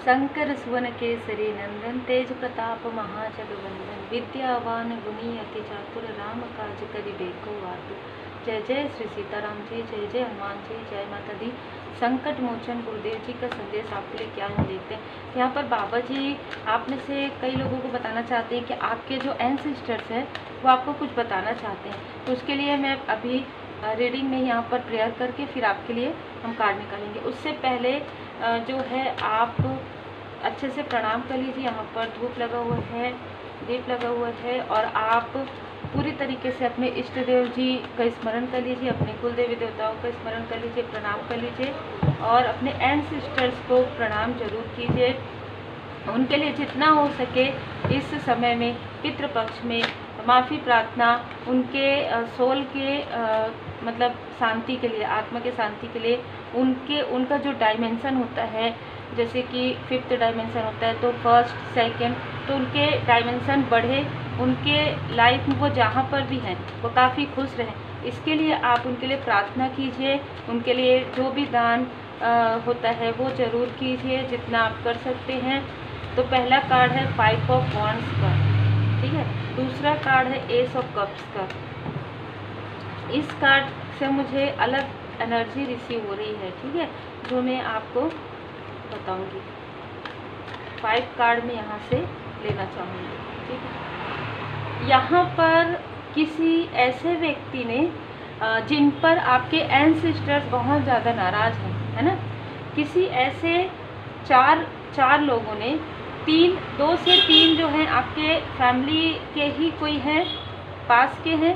शंकर सुवन केसरी नंदन तेज प्रताप महाजग वंदन विद्यावान गुणी अति चातुर राम काज करिबेको आतुर। जय जय श्री सीताराम जी, जय जय हनुमान जी, जय माता दी। संकट मोचन गुरुदेव जी का संदेश आपके लिए क्या हम देखते हैं। यहाँ पर बाबा जी आप में से कई लोगों को बताना चाहते हैं कि आपके जो एंसेस्टर्स हैं वो आपको कुछ बताना चाहते हैं। तो उसके लिए मैं अभी रीडिंग में यहाँ पर प्रेयर करके फिर आपके लिए हम कार्ड निकालेंगे। उससे पहले जो है आप अच्छे से प्रणाम कर लीजिए। यहाँ पर धूप लगा हुआ है, दीप लगा हुआ है और आप पूरी तरीके से अपने इष्ट देव जी का स्मरण कर लीजिए, अपने कुल देवी देवताओं का स्मरण कर लीजिए, प्रणाम कर लीजिए और अपने एंसेस्टर्स को प्रणाम जरूर कीजिए। उनके लिए जितना हो सके इस समय में पितृपक्ष में माफ़ी प्रार्थना, उनके सोल के मतलब शांति के लिए, आत्मा के शांति के लिए, उनका जो डायमेंशन होता है, जैसे कि 5th डायमेंशन होता है तो 1st, 2nd, तो उनके डायमेंशन बढ़े, उनके लाइफ में वो जहाँ पर भी हैं वो काफ़ी खुश रहें। इसके लिए आप उनके लिए प्रार्थना कीजिए। उनके लिए जो भी दान होता है वो ज़रूर कीजिए जितना आप कर सकते हैं। तो पहला कार्ड है 5 ऑफ वॉन्ड्स का, ठीक है। दूसरा कार्ड है एस ऑफ कप्स का। इस कार्ड से मुझे अलग एनर्जी रिसीव हो रही है, ठीक है, जो मैं आपको बताऊंगी। 5 कार्ड में यहाँ से लेना चाहूँगी, ठीक है। यहाँ पर किसी ऐसे व्यक्ति ने जिन पर आपके एंसेस्टर्स बहुत ज़्यादा नाराज़ हैं, है ना, किसी ऐसे चार लोगों ने 2 से 3 जो हैं आपके फैमिली के ही कोई हैं, पास के हैं।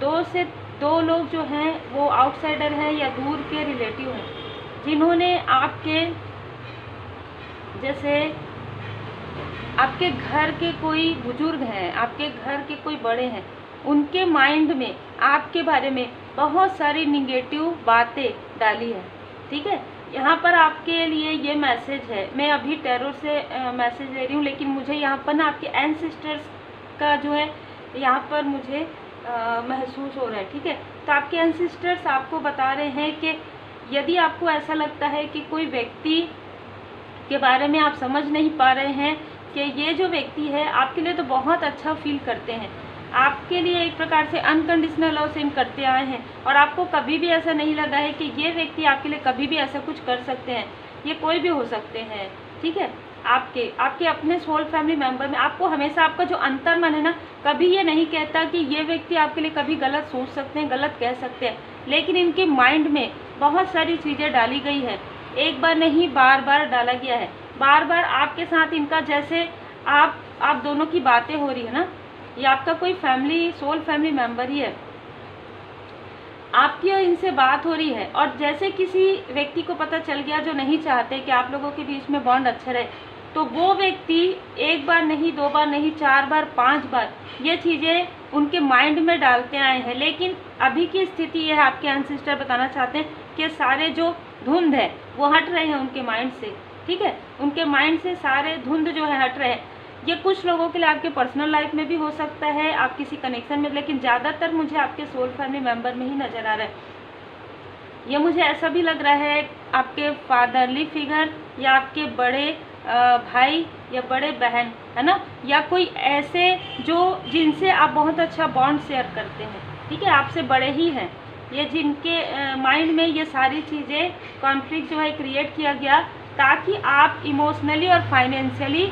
2 से 2 लोग जो हैं वो आउटसाइडर हैं या दूर के रिलेटिव हैं, जिन्होंने आपके जैसे आपके घर के कोई बुजुर्ग हैं, आपके घर के कोई बड़े हैं, उनके माइंड में आपके बारे में बहुत सारी निगेटिव बातें डाली है, ठीक है। यहाँ पर आपके लिए ये मैसेज है, मैं अभी टैरो से मैसेज ले रही हूँ, लेकिन मुझे यहाँ पर ना आपके एंसेस्टर्स का जो है यहाँ पर मुझे महसूस हो रहा है, ठीक है। तो आपके एंसेस्टर्स आपको बता रहे हैं कि यदि आपको ऐसा लगता है कि कोई व्यक्ति के बारे में आप समझ नहीं पा रहे हैं कि ये जो व्यक्ति है आपके लिए तो बहुत अच्छा फील करते हैं, आपके लिए एक प्रकार से अनकंडीशनल लव सेंड करते आए हैं और आपको कभी भी ऐसा नहीं लगा है कि ये व्यक्ति आपके लिए कभी भी ऐसा कुछ कर सकते हैं। ये कोई भी हो सकते हैं, ठीक है। आपके अपने सोल फैमिली मेंबर में आपको हमेशा आपका जो अंतर्मन है ना, कभी ये नहीं कहता कि ये व्यक्ति आपके लिए कभी गलत सोच सकते हैं, गलत कह सकते हैं, लेकिन इनके माइंड में बहुत सारी चीज़ें डाली गई है। एक बार नहीं, बार बार डाला गया है। बार बार आपके साथ इनका जैसे आप दोनों की बातें हो रही है ना, ये आपका कोई फैमिली सोल फैमिली मेंबर ही है, आपकी और इनसे बात हो रही है और जैसे किसी व्यक्ति को पता चल गया जो नहीं चाहते कि आप लोगों के बीच में बॉन्ड अच्छा रहे, तो वो व्यक्ति 1 बार नहीं, 2 बार नहीं, 4 बार, 5 बार ये चीज़ें उनके माइंड में डालते आए हैं। लेकिन अभी की स्थिति ये है, आपके एंसेस्टर बताना चाहते हैं कि सारे जो धुंध है वो हट रहे हैं उनके माइंड से, ठीक है। उनके माइंड से सारे धुंध जो है हट रहे हैं। ये कुछ लोगों के लिए आपके पर्सनल लाइफ में भी हो सकता है, आप किसी कनेक्शन में, लेकिन ज़्यादातर मुझे आपके सोल फैमिली मेंबर में ही नज़र आ रहा है। ये मुझे ऐसा भी लग रहा है आपके फादरली फिगर या आपके बड़े भाई या बड़े बहन, है ना, या कोई ऐसे जिनसे आप बहुत अच्छा बॉन्ड शेयर करते हैं, ठीक है, आपसे बड़े ही हैं, ये जिनके माइंड में ये सारी चीज़ें कॉन्फ्लिक्ट जो है क्रिएट किया गया ताकि आप इमोशनली और फाइनेंशियली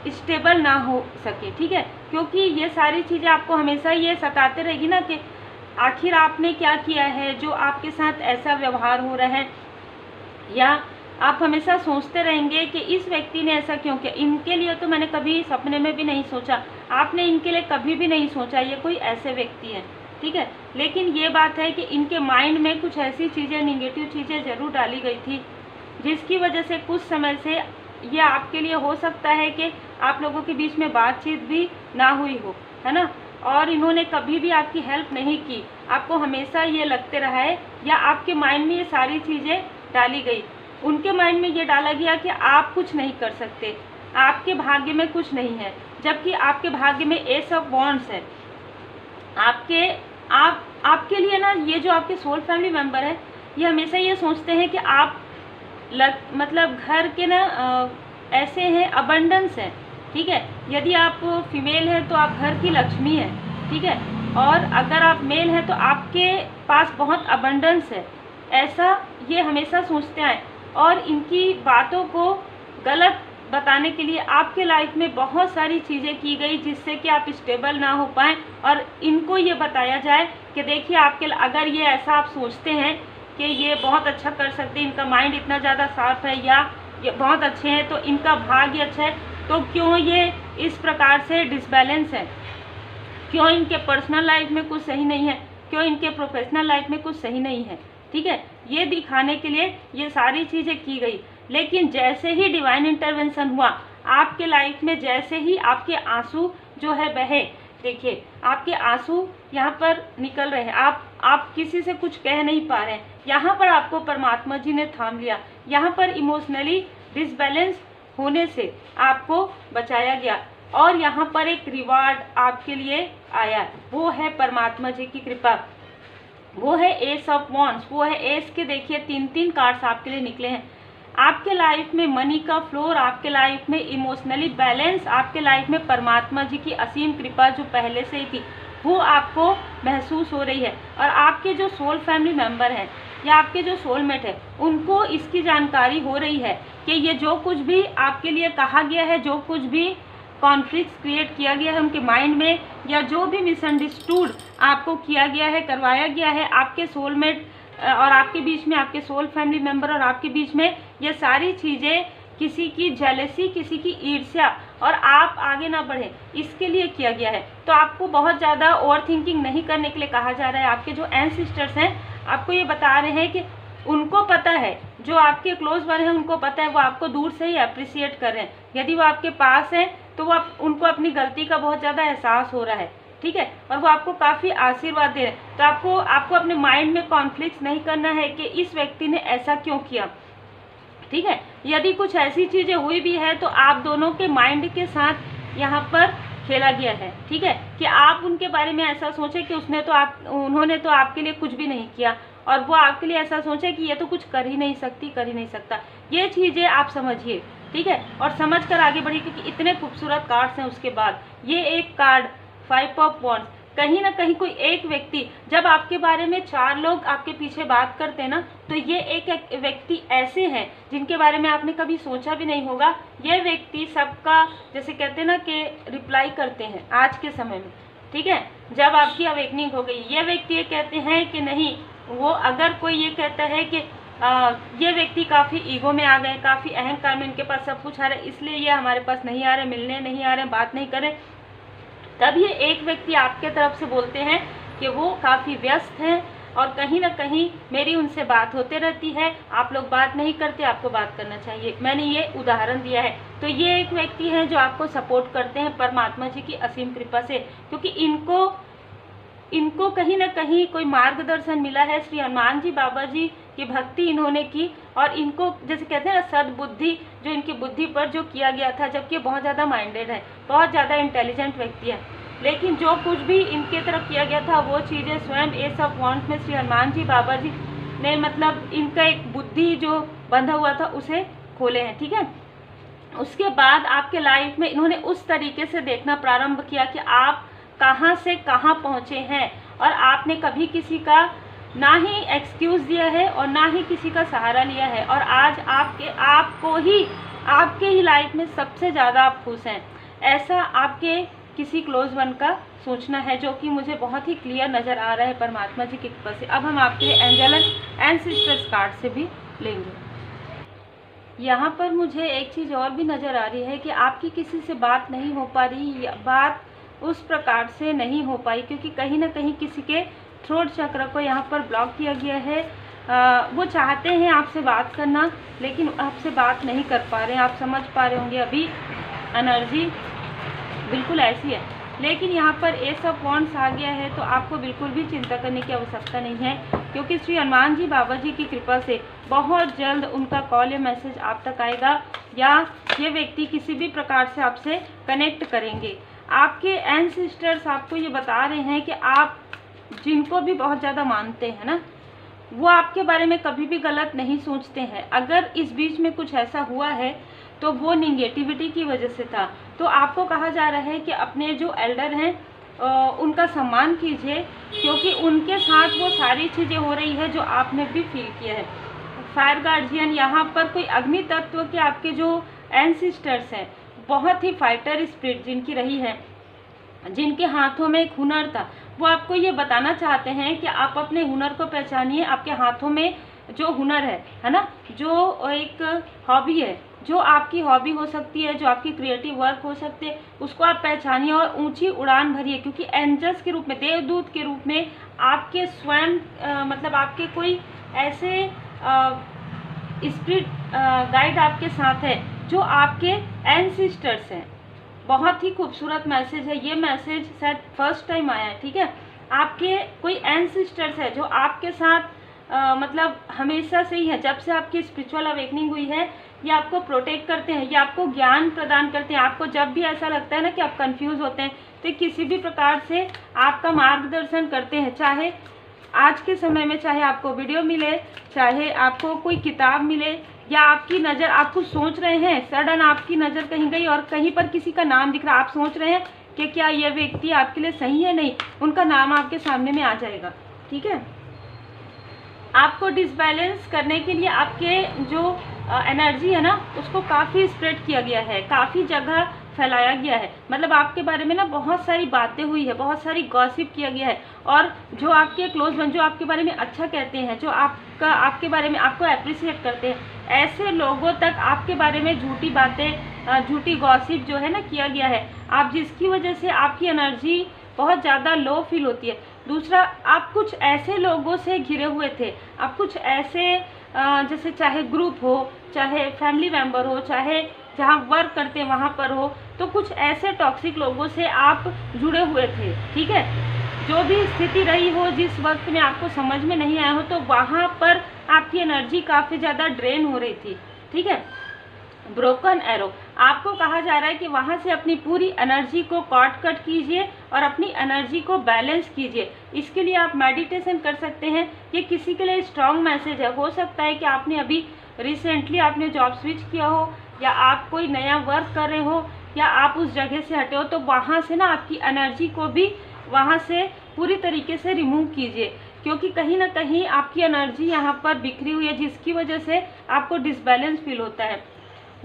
स्टेबल ना हो सके, ठीक है। क्योंकि ये सारी चीज़ें आपको हमेशा ये सताते रहेगी ना कि आखिर आपने क्या किया है जो आपके साथ ऐसा व्यवहार हो रहा है, या आप हमेशा सोचते रहेंगे कि इस व्यक्ति ने ऐसा क्यों किया, इनके लिए तो मैंने कभी सपने में भी नहीं सोचा, आपने इनके लिए कभी भी नहीं सोचा ये कोई ऐसे व्यक्ति हैं, ठीक है। लेकिन ये बात है कि इनके माइंड में कुछ ऐसी चीज़ें, निगेटिव चीज़ें ज़रूर डाली गई थी जिसकी वजह से कुछ समय से ये आपके लिए हो सकता है कि आप लोगों के बीच में बातचीत भी ना हुई हो, है ना, और इन्होंने कभी भी आपकी हेल्प नहीं की, आपको हमेशा ये लगते रहा है, या आपके माइंड में ये सारी चीज़ें डाली गई, उनके माइंड में ये डाला गया कि आप कुछ नहीं कर सकते, आपके भाग्य में कुछ नहीं है, जबकि आपके भाग्य में एस ऑफ वॉन्ड्स है। आपके लिए ना, ये जो आपके सोल फैमिली मेंबर है ये हमेशा ये सोचते हैं कि मतलब घर के ना ऐसे हैं, अबंडेंस है, ठीक है। यदि आप फीमेल हैं तो आप घर की लक्ष्मी हैं, ठीक है, और अगर आप मेल हैं तो आपके पास बहुत अबंडेंस है, ऐसा ये हमेशा सोचते हैं। और इनकी बातों को गलत बताने के लिए आपके लाइफ में बहुत सारी चीज़ें की गई जिससे कि आप स्टेबल ना हो पाएँ, और इनको ये बताया जाए कि देखिए आपके, अगर ये ऐसा आप सोचते हैं कि ये बहुत अच्छा कर सकते हैं, इनका माइंड इतना ज़्यादा शार्प है या ये बहुत अच्छे हैं, तो इनका भाग्य अच्छा है, तो क्यों ये इस प्रकार से डिसबैलेंस है, क्यों इनके पर्सनल लाइफ में कुछ सही नहीं है, क्यों इनके प्रोफेशनल लाइफ में कुछ सही नहीं है, ठीक है। ये दिखाने के लिए ये सारी चीज़ें की गई। लेकिन जैसे ही डिवाइन इंटरवेंशन हुआ आपके लाइफ में, जैसे ही आपके आंसू जो है बहे, देखिए आपके आंसू यहाँ पर निकल रहे हैं, आप किसी से कुछ कह नहीं पा रहे हैं, यहाँ पर आपको परमात्मा जी ने थाम लिया, यहाँ पर इमोशनली डिसबैलेंस होने से आपको बचाया गया, और यहाँ पर एक रिवार्ड आपके लिए आया, वो है परमात्मा जी की कृपा, वो है एस ऑफ वॉन्ड्स, वो है एस के, देखिए 3 कार्ड्स आपके लिए निकले हैं। आपके लाइफ में मनी का फ्लोर, आपके लाइफ में इमोशनली बैलेंस, आपके लाइफ में परमात्मा जी की असीम कृपा जो पहले से ही थी वो आपको महसूस हो रही है। और आपके जो सोल फैमिली मेंबर हैं या आपके जो सोलमेट है उनको इसकी जानकारी हो रही है कि ये जो कुछ भी आपके लिए कहा गया है, जो कुछ भी कॉन्फ्लिक्ट क्रिएट किया गया है उनके माइंड में, या जो भी मिसअंडरस्टूड आपको किया गया है, करवाया गया है आपके सोलमेट और आपके बीच में, आपके सोल फैमिली मेंबर और आपके बीच में, ये सारी चीज़ें किसी की जेलसी, किसी की ईर्ष्या और आप आगे ना बढ़े इसके लिए किया गया है। तो आपको बहुत ज़्यादा ओवर थिंकिंग नहीं करने के लिए कहा जा रहा है। आपके जो एंसेस्टर्स हैं आपको ये बता रहे हैं कि उनको पता है, जो आपके क्लोज वन हैं उनको पता है, वो आपको दूर से ही अप्रिशिएट कर रहे हैं। यदि वो आपके पास हैं तो वो उनको अपनी गलती का बहुत ज़्यादा एहसास हो रहा है, ठीक है, और वो आपको काफ़ी आशीर्वाद दे रहे हैं। तो आपको अपने माइंड में कॉन्फ्लिक्ट नहीं करना है कि इस व्यक्ति ने ऐसा क्यों किया, ठीक है। यदि कुछ ऐसी चीज़ें हुई भी है तो आप दोनों के माइंड के साथ यहाँ पर खेला गया है, ठीक है, कि आप उनके बारे में ऐसा सोचें कि उन्होंने तो आपके लिए कुछ भी नहीं किया, और वो आपके लिए ऐसा सोचे कि ये तो कुछ कर ही नहीं सकती, कर ही नहीं सकता। ये चीज़ें आप समझिए, ठीक है, और समझ कर आगे बढ़िए, क्योंकि इतने खूबसूरत कार्ड्स हैं। उसके बाद ये एक कार्ड 5 ऑफ वॉन्ड्स, कहीं ना कहीं कोई एक व्यक्ति, जब आपके बारे में 4 लोग आपके पीछे बात करते हैं ना, तो ये एक व्यक्ति ऐसे हैं जिनके बारे में आपने कभी सोचा भी नहीं होगा। ये व्यक्ति सबका, जैसे कहते हैं ना कि रिप्लाई करते हैं आज के समय में, ठीक है, जब आपकी अवेकनिंग हो गई। ये व्यक्ति ये कहते हैं कि नहीं, वो अगर कोई ये कहता है कि ये व्यक्ति काफ़ी ईगो में आ गए, काफ़ी अहंकार में, इनके पास सब कुछ आ रहा है, इसलिए ये हमारे पास नहीं आ रहे, मिलने नहीं आ रहे, बात नहीं करें, तब ये एक व्यक्ति आपके तरफ से बोलते हैं कि वो काफ़ी व्यस्त हैं और कहीं ना कहीं मेरी उनसे बात होते रहती है, आप लोग बात नहीं करते, आपको बात करना चाहिए। मैंने ये उदाहरण दिया है। तो ये एक व्यक्ति हैं जो आपको सपोर्ट करते हैं परमात्मा जी की असीम कृपा से, क्योंकि इनको कहीं ना कहीं कोई मार्गदर्शन मिला है। श्री हनुमान जी बाबा जी की भक्ति इन्होंने की, और इनको जैसे कहते हैं ना सद्बुद्धि, जो इनकी बुद्धि पर जो किया गया था, जबकि बहुत ज़्यादा माइंडेड है, बहुत ज़्यादा इंटेलिजेंट व्यक्ति है, लेकिन जो कुछ भी इनके तरफ किया गया था वो चीज़ें स्वयं एस ऑफ वॉन्ड्स में श्री हनुमान जी बाबा जी ने, मतलब इनका एक बुद्धि जो बंधा हुआ था उसे खोले हैं, ठीक है। उसके बाद आपके लाइफ में इन्होंने उस तरीके से देखना प्रारंभ किया कि आप कहाँ से कहाँ पहुँचे हैं, और आपने कभी किसी का ना ही एक्सक्यूज़ दिया है और ना ही किसी का सहारा लिया है, और आज आपके ही लाइफ में सबसे ज़्यादा आप खुश हैं। ऐसा आपके किसी क्लोज वन का सोचना है, जो कि मुझे बहुत ही क्लियर नज़र आ रहा है परमात्मा जी की कृपा से। अब हम आपके लिए एंजल एंड सिस्टर्स कार्ड से भी लेंगे। यहाँ पर मुझे एक चीज़ और भी नज़र आ रही है कि आपकी किसी से बात नहीं हो पा रही, बात उस प्रकार से नहीं हो पाई, क्योंकि कहीं ना कहीं किसी के थ्रोट चक्र को यहाँ पर ब्लॉक किया गया है। वो चाहते हैं आपसे बात करना, लेकिन आपसे बात नहीं कर पा रहे हैं। आप समझ पा रहे होंगे अभी एनर्जी बिल्कुल ऐसी है। लेकिन यहाँ पर एस ऑफ वॉन्ड्स आ गया है, तो आपको बिल्कुल भी चिंता करने की आवश्यकता नहीं है, क्योंकि श्री हनुमान जी बाबा जी की कृपा से बहुत जल्द उनका कॉल या मैसेज आप तक आएगा, या ये व्यक्ति किसी भी प्रकार से आपसे कनेक्ट करेंगे। आपके एंसेस्टर्स आपको ये बता रहे हैं कि आप जिनको भी बहुत ज़्यादा मानते हैं ना, वो आपके बारे में कभी भी गलत नहीं सोचते हैं। अगर इस बीच में कुछ ऐसा हुआ है तो वो निगेटिविटी की वजह से था। तो आपको कहा जा रहा है कि अपने जो एल्डर हैं उनका सम्मान कीजिए, क्योंकि उनके साथ वो सारी चीज़ें हो रही है जो आपने भी फील किया है। फायर गार्जियन यहाँ पर कोई अग्नि तत्व के आपके जो एंसिस्टर्स हैं, बहुत ही फाइटर स्पिरिट जिनकी रही है, जिनके हाथों में एक हुनर था, वो आपको ये बताना चाहते हैं कि आप अपने हुनर को पहचानिए। आपके हाथों में जो हुनर है ना, जो एक हॉबी है, जो आपकी हॉबी हो सकती है, जो आपकी क्रिएटिव वर्क हो सकते हैं, उसको आप पहचानिए और ऊंची उड़ान भरिए। क्योंकि एंजल्स के रूप में, देवदूत के रूप में आपके स्वयं मतलब आपके कोई ऐसे स्पिरिट गाइड आपके साथ है जो आपके एंसिस्टर्स हैं। बहुत ही खूबसूरत मैसेज है ये। मैसेज शायद फर्स्ट टाइम आया है, ठीक है। आपके कोई एंसिस्टर्स है जो आपके साथ मतलब हमेशा से ही है, जब से आपकी स्पिरिचुअल अवेकनिंग हुई है, ये आपको प्रोटेक्ट करते हैं, ये आपको ज्ञान प्रदान करते हैं। आपको जब भी ऐसा लगता है ना कि आप कंफ्यूज होते हैं, तो किसी भी प्रकार से आपका मार्गदर्शन करते हैं। चाहे आज के समय में, चाहे आपको वीडियो मिले, चाहे आपको कोई किताब मिले, या आपकी नज़र, आप कुछ सोच रहे हैं, सडन आपकी नज़र कहीं गई और कहीं पर किसी का नाम दिख रहा, आप सोच रहे हैं कि क्या यह व्यक्ति आपके लिए सही है, नहीं, उनका नाम आपके सामने में आ जाएगा, ठीक है। आपको डिसबैलेंस करने के लिए आपके जो एनर्जी है ना, उसको काफ़ी स्प्रेड किया गया है, काफ़ी जगह फैलाया गया है। मतलब आपके बारे में ना बहुत सारी बातें हुई है, बहुत सारी गॉसिप किया गया है, और जो आपके क्लोज वन, जो आपके बारे में अच्छा कहते हैं, जो आपके बारे में आपको अप्रिशिएट करते हैं, ऐसे लोगों तक आपके बारे में झूठी बातें, झूठी गॉसिप जो है ना किया गया है, आप जिसकी वजह से आपकी एनर्जी बहुत ज़्यादा लो फील होती है। दूसरा, आप कुछ ऐसे लोगों से घिरे हुए थे, आप कुछ ऐसे जैसे चाहे ग्रुप हो, चाहे फैमिली मेम्बर हो, चाहे जहाँ वर्क करते हैं वहाँ पर हो, तो कुछ ऐसे टॉक्सिक लोगों से आप जुड़े हुए थे, ठीक है। जो भी स्थिति रही हो, जिस वक्त में आपको समझ में नहीं आया हो, तो वहाँ पर आपकी एनर्जी काफ़ी ज़्यादा ड्रेन हो रही थी, ठीक है। ब्रोकन एरो, आपको कहा जा रहा है कि वहाँ से अपनी पूरी एनर्जी को कट कीजिए और अपनी एनर्जी को बैलेंस कीजिए। इसके लिए आप मेडिटेशन कर सकते हैं। ये किसी के लिए स्ट्रॉन्ग मैसेज है। हो सकता है कि आपने अभी रिसेंटली आपने जॉब स्विच किया हो, या आप कोई नया वर्क कर रहे हो, या आप उस जगह से हटे हो, तो वहाँ से ना आपकी एनर्जी को भी वहाँ से पूरी तरीके से रिमूव कीजिए, क्योंकि कहीं ना कहीं आपकी एनर्जी यहाँ पर बिखरी हुई है, जिसकी वजह से आपको डिसबैलेंस फील होता है।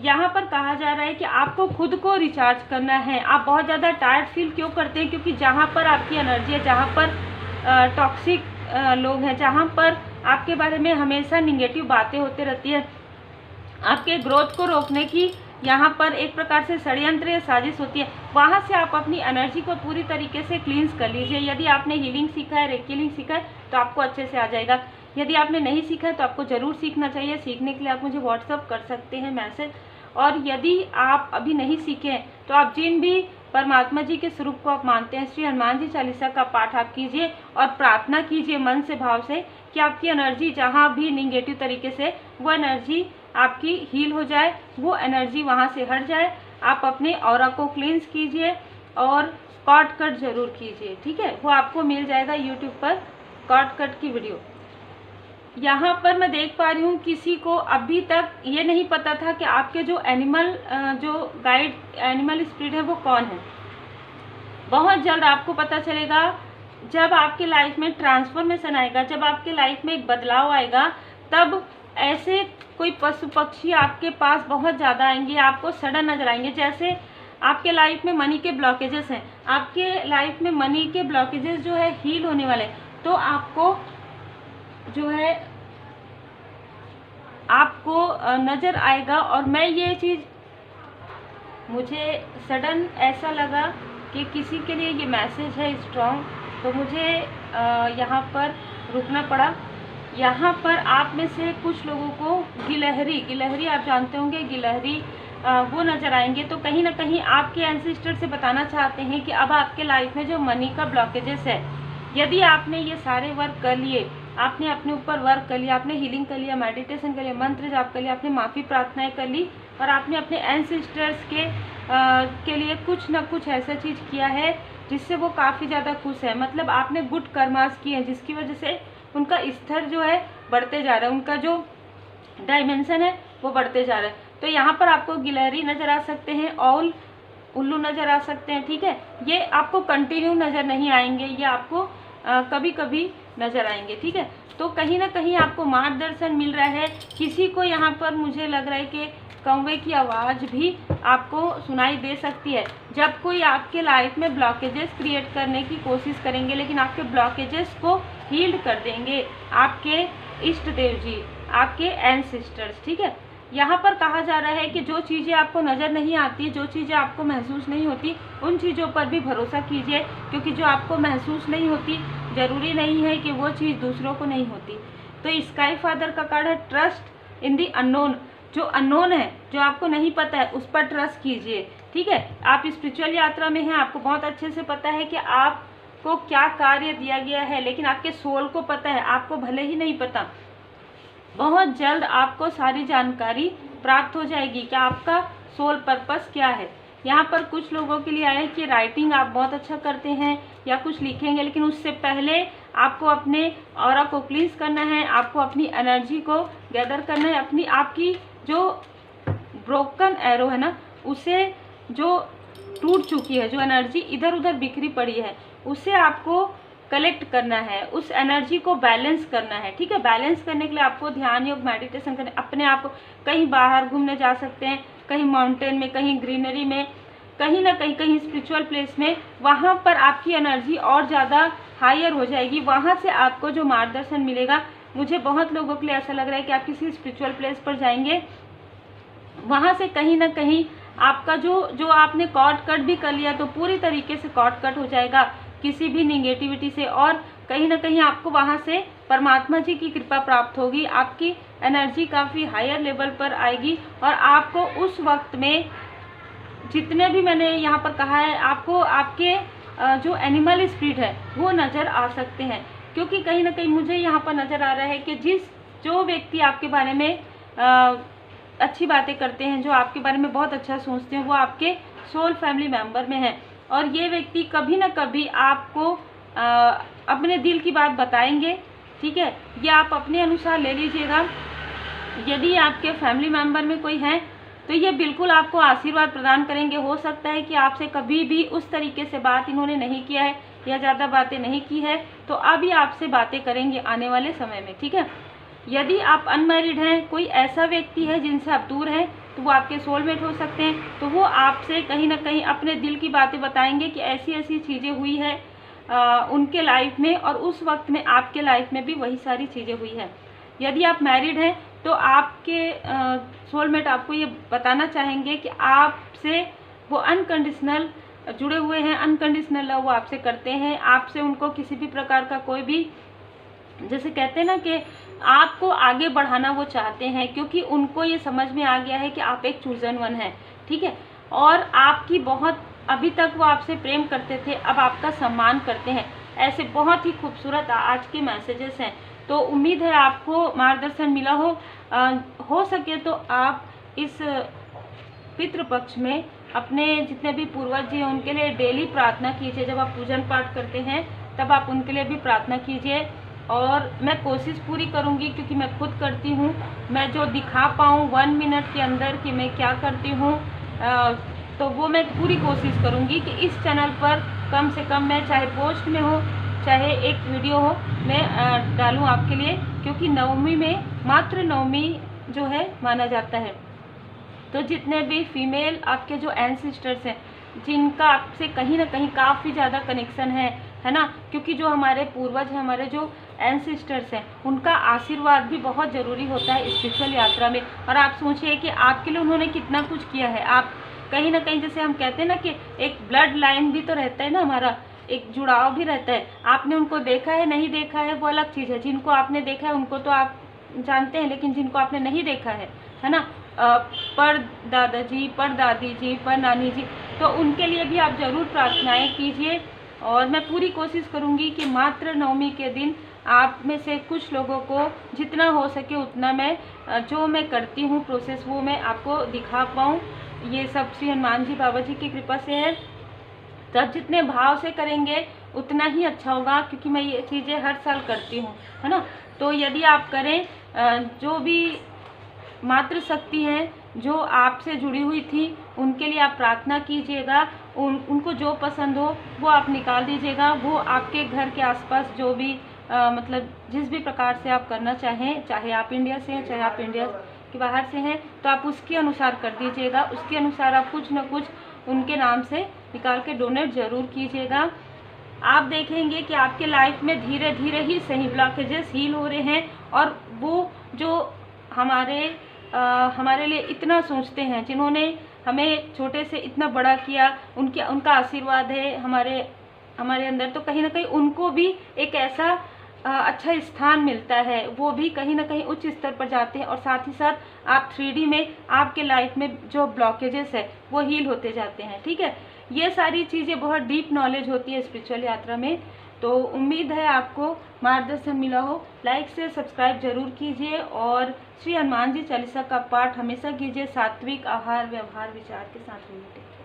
यहाँ पर कहा जा रहा है कि आपको खुद को रिचार्ज करना है। आप बहुत ज़्यादा टायर्ड फील क्यों करते हैं? क्योंकि जहाँ पर आपकी एनर्जी है, जहाँ पर टॉक्सिक लोग हैं, जहाँ पर आपके बारे में हमेशा निगेटिव बातें होते रहती है, आपके ग्रोथ को रोकने की यहाँ पर एक प्रकार से षड्यंत्र या साजिश होती है, वहाँ से आप अपनी एनर्जी को पूरी तरीके से क्लींस कर लीजिए। यदि आपने हीलिंग सीखा है, रेकी हीलिंग सीखा है, तो आपको अच्छे से आ जाएगा। यदि आपने नहीं सीखा है तो आपको ज़रूर सीखना चाहिए। सीखने के लिए आप मुझे व्हाट्सअप कर सकते हैं मैसेज। और यदि आप अभी नहीं सीखे हैं तो आप जिन भी परमात्मा जी के स्वरूप को आप मानते हैं, श्री हनुमान जी चालीसा का पाठ आप कीजिए और प्रार्थना कीजिए मन से, भाव से, कि आपकी एनर्जी जहाँ भी निगेटिव तरीके से, वो एनर्जी आपकी हील हो जाए, वो एनर्जी वहाँ से हट जाए। आप अपने ऑरा को क्लींस कीजिए और कॉर्ड कट जरूर कीजिए, ठीक है। वो आपको मिल जाएगा यूट्यूब पर कॉर्ड कट की वीडियो। यहाँ पर मैं देख पा रही हूँ किसी को अभी तक ये नहीं पता था कि आपके जो एनिमल जो गाइड एनिमल स्पिरिट है वो कौन है। बहुत जल्द आपको पता चलेगा जब आपके लाइफ में ट्रांसफॉर्मेशन आएगा, जब आपके लाइफ में एक बदलाव आएगा, तब ऐसे कोई पशु पक्षी आपके पास बहुत ज़्यादा आएंगे, आपको सडन नजर आएंगे। जैसे आपके लाइफ में मनी के ब्लॉकेजेस हैं, आपके लाइफ में मनी के ब्लॉकेजेस जो है हील होने वाले, तो आपको जो है आपको नज़र आएगा। और मैं ये चीज़, मुझे सडन ऐसा लगा कि किसी के लिए ये मैसेज है स्ट्रॉन्ग, तो मुझे यहाँ पर रुकना पड़ा। यहाँ पर आप में से कुछ लोगों को गिलहरी आप जानते होंगे, गिलहरी वो नज़र आएंगे। तो कहीं ना कहीं आपके एंसेस्टर से बताना चाहते हैं कि अब आपके लाइफ में जो मनी का ब्लॉकेजेस है, यदि आपने ये सारे वर्क कर लिए, आपने अपने ऊपर वर्क कर लिया, आपने हीलिंग कर लिया, मेडिटेशन कर लिया, मंत्र जाप कर लिया, आपने माफ़ी प्रार्थनाएं कर ली, और आपने अपने एंसेस्टर्स के लिए कुछ ना कुछ ऐसा चीज़ किया है जिससे वो काफ़ी ज़्यादा खुश है। मतलब आपने गुड कर्मास किए हैं, जिसकी वजह से उनका स्तर जो है बढ़ते जा रहा है, उनका जो डायमेंशन है वो बढ़ते जा रहा है। तो यहाँ पर आपको गिलहरी नज़र आ सकते हैं, औल, उल्लू नज़र आ सकते हैं, ठीक है। ये आपको कंटिन्यू नज़र नहीं आएंगे, ये आपको कभी कभी नज़र आएंगे, ठीक है। तो कहीं ना कहीं आपको मार्गदर्शन मिल रहा है। किसी को यहाँ पर मुझे लग रहा है कि कौवे की आवाज़ भी आपको सुनाई दे सकती है। जब कोई आपके लाइफ में ब्लॉकेजेस क्रिएट करने की कोशिश करेंगे, लेकिन आपके ब्लॉकेजेस को हील्ड कर देंगे आपके इष्ट देव जी, आपके एंसेस्टर्स, ठीक है। यहाँ पर कहा जा रहा है कि जो चीज़ें आपको नज़र नहीं आती, जो चीज़ें आपको महसूस नहीं होती, उन चीज़ों पर भी भरोसा कीजिए, क्योंकि जो आपको महसूस नहीं होती ज़रूरी नहीं है कि वो चीज़ दूसरों को नहीं होती। तो स्काई फादर का कार्ड है ट्रस्ट इन दी अननोन। जो अननोन है, जो आपको नहीं पता है, उस पर ट्रस्ट कीजिए, ठीक है। आप स्पिरिचुअल यात्रा में हैं, आपको बहुत अच्छे से पता है कि आपको क्या कार्य दिया गया है, लेकिन आपके सोल को पता है, आपको भले ही नहीं पता। बहुत जल्द आपको सारी जानकारी प्राप्त हो जाएगी कि आपका सोल पर्पस क्या है। यहाँ पर कुछ लोगों के लिए आया है कि राइटिंग आप बहुत अच्छा करते हैं या कुछ लिखेंगे, लेकिन उससे पहले आपको अपने ऑरा को क्लींस करना है, आपको अपनी एनर्जी को गैदर करना है, आपकी जो ब्रोकन एरो है ना, उसे जो टूट चुकी है, जो एनर्जी इधर उधर बिखरी पड़ी है, उसे आपको कलेक्ट करना है, उस एनर्जी को बैलेंस करना है, ठीक है। बैलेंस करने के लिए आपको ध्यान योग, मेडिटेशन करने, अपने आप को कहीं बाहर घूमने जा सकते हैं, कहीं माउंटेन में, कहीं ग्रीनरी में, कहीं ना कहीं स्पिरिचुअल प्लेस में। वहाँ पर आपकी एनर्जी और ज़्यादा हायर हो जाएगी, वहाँ से आपको जो मार्गदर्शन मिलेगा। मुझे बहुत लोगों के लिए ऐसा लग रहा है कि आप किसी स्पिरिचुअल प्लेस पर जाएंगे, वहाँ से कहीं ना कहीं आपका जो आपने कॉर्ड कट भी कर लिया तो पूरी तरीके से कॉर्ड कट हो जाएगा किसी भी निगेटिविटी से, और कहीं ना कहीं आपको वहाँ से परमात्मा जी की कृपा प्राप्त होगी। आपकी एनर्जी काफ़ी हायर लेवल पर आएगी और आपको उस वक्त में जितने भी मैंने यहाँ पर कहा है, आपको आपके जो एनिमल स्पिरिट है वो नज़र आ सकते हैं, क्योंकि कहीं ना कहीं मुझे यहाँ पर नज़र आ रहा है कि जो व्यक्ति आपके बारे में अच्छी बातें करते हैं, जो आपके बारे में बहुत अच्छा सोचते हैं, वो आपके सोल फैमिली मेंबर में हैं, और ये व्यक्ति कभी ना कभी आपको अपने दिल की बात बताएंगे, ठीक है। ये आप अपने अनुसार ले लीजिएगा। यदि आपके फैमिली मेंबर में कोई है तो ये बिल्कुल आपको आशीर्वाद प्रदान करेंगे। हो सकता है कि आपसे कभी भी उस तरीके से बात इन्होंने नहीं किया है या ज़्यादा बातें नहीं की है, तो अभी आपसे बातें करेंगे आने वाले समय में, ठीक है। यदि आप अनमैरिड हैं, कोई ऐसा व्यक्ति है जिनसे आप दूर हैं, तो वो आपके सोलमेट हो सकते हैं। तो वो आपसे कहीं ना कहीं अपने दिल की बातें बताएंगे कि ऐसी ऐसी चीज़ें हुई है उनके लाइफ में, और उस वक्त में आपके लाइफ में भी वही सारी चीज़ें हुई है। यदि आप मैरिड हैं तो आपके सोलमेट आपको ये बताना चाहेंगे कि आपसे वो अनकंडीशनल जुड़े हुए हैं, अनकंडीशनल लव वो आपसे करते हैं, आपसे उनको किसी भी प्रकार का कोई भी, जैसे कहते हैं ना कि आपको आगे बढ़ाना वो चाहते हैं, क्योंकि उनको ये समझ में आ गया है कि आप एक चूजन वन हैं, ठीक है। और आपकी बहुत, अभी तक वो आपसे प्रेम करते थे, अब आपका सम्मान करते हैं। ऐसे बहुत ही खूबसूरत आज के मैसेजेस हैं। तो उम्मीद है आपको मार्गदर्शन मिला हो सके तो आप इस पितृपक्ष में अपने जितने भी पूर्वज जी हैं उनके लिए डेली प्रार्थना कीजिए। जब आप पूजन पाठ करते हैं तब आप उनके लिए भी प्रार्थना कीजिए, और मैं कोशिश पूरी करूंगी, क्योंकि मैं खुद करती हूँ, मैं जो दिखा पाऊँ 1 मिनट के अंदर कि मैं क्या करती हूँ, तो वो मैं पूरी कोशिश करूंगी कि इस चैनल पर कम से कम मैं चाहे पोस्ट में हो चाहे एक वीडियो हो, मैं डालूँ आपके लिए, क्योंकि नवमी में मात्र नवमी जो है माना जाता है। तो जितने भी फीमेल आपके जो एंसेस्टर्स हैं, जिनका आपसे कहीं ना कहीं काफ़ी ज़्यादा कनेक्शन है ना, क्योंकि जो हमारे पूर्वज हैं, हमारे जो एंसेस्टर्स हैं, उनका आशीर्वाद भी बहुत ज़रूरी होता है स्पिरिचुअल यात्रा में। और आप सोचिए कि आपके लिए उन्होंने कितना कुछ किया है। आप कहीं ना कहीं, जैसे हम कहते हैं ना कि एक ब्लड लाइन भी तो रहता है ना, हमारा एक जुड़ाव भी रहता है। आपने उनको देखा है, नहीं देखा है, वो अलग चीज़ है। जिनको आपने देखा है उनको तो आप जानते हैं, लेकिन जिनको आपने नहीं देखा है ना, पर दादाजी, पर दादी जी, पर नानी जी, तो उनके लिए भी आप ज़रूर प्रार्थनाएं कीजिए। और मैं पूरी कोशिश करूंगी कि मात्र नवमी के दिन आप में से कुछ लोगों को जितना हो सके उतना मैं जो मैं करती हूँ प्रोसेस, वो मैं आपको दिखा पाऊँ। ये सब श्री हनुमान जी बाबा जी की कृपा से है। तब जितने भाव से करेंगे उतना ही अच्छा होगा, क्योंकि मैं ये चीज़ें हर साल करती हूँ, है ना। तो यदि आप करें, जो भी मातृशक्ति हैं जो आपसे जुड़ी हुई थी उनके लिए आप प्रार्थना कीजिएगा, उनको जो पसंद हो वो आप निकाल दीजिएगा। वो आपके घर के आसपास जो भी मतलब जिस भी प्रकार से आप करना चाहें, चाहे आप इंडिया से हैं चाहे आप इंडिया के बाहर से हैं, तो आप उसके अनुसार कर दीजिएगा। उसके अनुसार आप कुछ न कुछ उनके नाम से निकाल के डोनेट ज़रूर कीजिएगा। आप देखेंगे कि आपके लाइफ में धीरे धीरे ही सही ब्लॉकेजेस हील हो रहे हैं, और वो जो हमारे लिए इतना सोचते हैं, जिन्होंने हमें छोटे से इतना बड़ा किया, उनका आशीर्वाद है हमारे अंदर, तो कहीं ना कहीं उनको भी एक ऐसा अच्छा स्थान मिलता है, वो भी कहीं ना कहीं उच्च स्तर पर जाते हैं। और साथ ही साथ आप 3D में आपके लाइफ में जो ब्लॉकेजेस है वो हील होते जाते हैं। ठीक है, ये सारी चीज़ें बहुत डीप नॉलेज होती है स्पिरिचुअल यात्रा में। तो उम्मीद है आपको मार्गदर्शन मिला हो। लाइक से सब्सक्राइब जरूर कीजिए, और श्री हनुमान जी चालीसा का पाठ हमेशा कीजिए, सात्विक आहार व्यवहार विचार के साथ रिलेटेड।